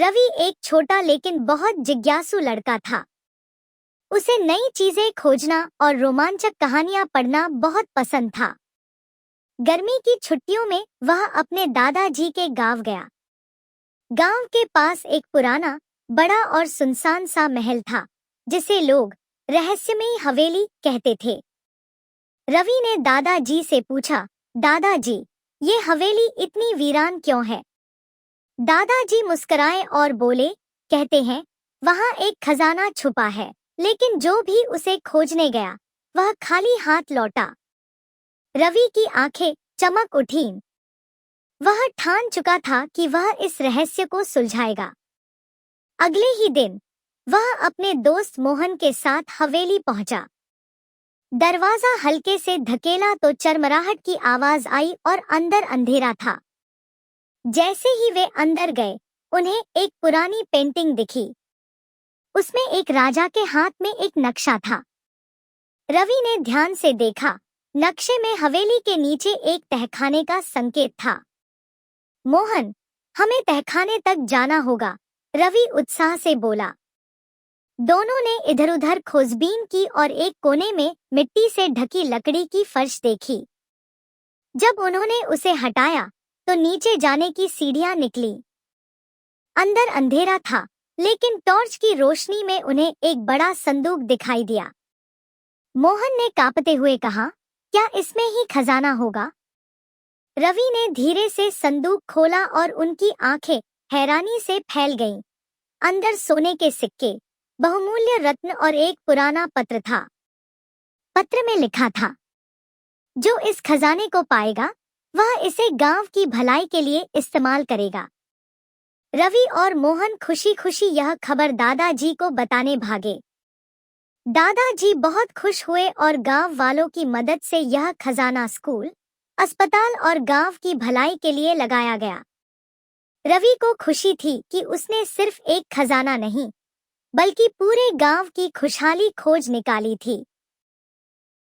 रवि एक छोटा लेकिन बहुत जिज्ञासु लड़का था। उसे नई चीजें खोजना और रोमांचक कहानियां पढ़ना बहुत पसंद था। गर्मी की छुट्टियों में वह अपने दादाजी के गांव गया। गांव के पास एक पुराना, बड़ा और सुनसान सा महल था, जिसे लोग रहस्यमयी हवेली कहते थे। रवि ने दादाजी से पूछा, दादाजी, ये हवेली इतनी वीरान क्यों है? दादाजी मुस्कुराए और बोले, कहते हैं, वहां एक खजाना छुपा है, लेकिन जो भी उसे खोजने गया वह खाली हाथ लौटा। रवि की आंखें चमक उठीं। वह ठान चुका था कि वह इस रहस्य को सुलझाएगा। अगले ही दिन वह अपने दोस्त मोहन के साथ हवेली पहुंचा। दरवाजा हल्के से धकेला तो चरमराहट की आवाज आई और अंदर अंधेरा था। जैसे ही वे अंदर गए, उन्हें एक पुरानी पेंटिंग दिखी। उसमें एक राजा के हाथ में एक नक्शा था। रवि ने ध्यान से देखा। नक्शे में हवेली के नीचे एक तहखाने का संकेत था। मोहन, हमें तहखाने तक जाना होगा, रवि उत्साह से बोला। दोनों ने इधर-उधर खोजबीन की और एक कोने में मिट्टी से ढकी लकड़ी की फर्श देखी। जब उन्होंने उसे हटाया तो नीचे जाने की सीढ़ियां निकली। अंदर अंधेरा था, लेकिन टॉर्च की रोशनी में उन्हें एक बड़ा संदूक दिखाई दिया। मोहन ने कांपते हुए कहा, क्या इसमें ही खजाना होगा? रवि ने धीरे से संदूक खोला और उनकी आंखें हैरानी से फैल गईं। अंदर सोने के सिक्के, बहुमूल्य रत्न और एक पुराना पत्र था। पत्र में लिखा था, जो इस खजाने को पाएगा वह इसे गांव की भलाई के लिए इस्तेमाल करेगा। रवि और मोहन खुशी खुशी यह खबर दादाजी को बताने भागे। दादाजी बहुत खुश हुए और गांव वालों की मदद से यह खजाना स्कूल, अस्पताल और गांव की भलाई के लिए लगाया गया। रवि को खुशी थी कि उसने सिर्फ एक खजाना नहीं, बल्कि पूरे गांव की खुशहाली खोज निकाली थी।